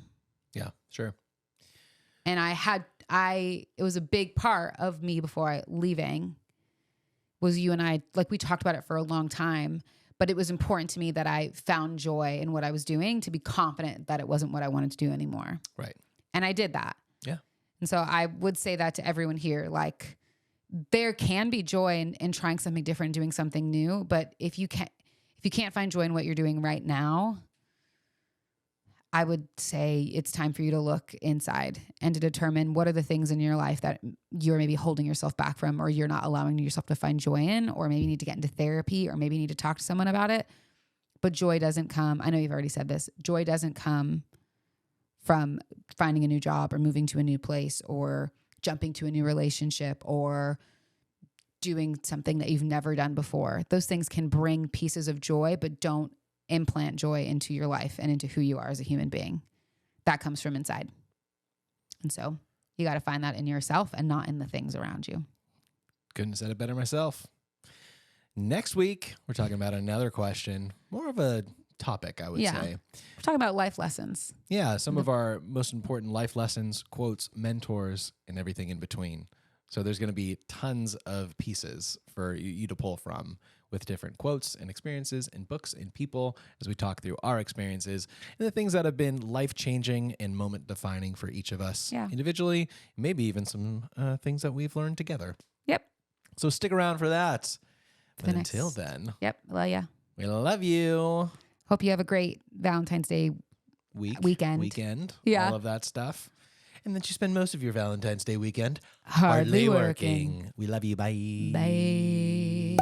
Yeah, sure. And it was a big part of me before leaving was you and I, like, we talked about it for a long time, but it was important to me that I found joy in what I was doing, to be confident that it wasn't what I wanted to do anymore. Right. And I did that. Yeah. And so I would say that to everyone here, like, there can be joy in trying something different, doing something new. But if you can't find joy in what you're doing right now, I would say it's time for you to look inside and to determine what are the things in your life that you're maybe holding yourself back from, or you're not allowing yourself to find joy in, or maybe you need to get into therapy, or maybe you need to talk to someone about it. But joy doesn't come, I know you've already said this, joy doesn't come from finding a new job or moving to a new place or jumping to a new relationship or doing something that you've never done before. Those things can bring pieces of joy, but don't implant joy into your life and into who you are as a human being. That comes from inside. And so You got to find that in yourself and not in the things around you. Couldn't have said it better myself. Next week, we're talking about another question, more of a topic, I would say. We're talking about life lessons. Yeah, some of our most important life lessons, quotes, mentors, and everything in between. So there's going to be tons of pieces for you to pull from with different quotes and experiences and books and people as we talk through our experiences and the things that have been life-changing and moment-defining for each of us individually, maybe even some things that we've learned together. Yep. So stick around for that. But until then. Yep. Well, yeah. We love you. Hope you have a great Valentine's Day weekend. Yeah. All of that stuff. And then you spend most of your Valentine's Day weekend hardly working. We love you. Bye. Bye.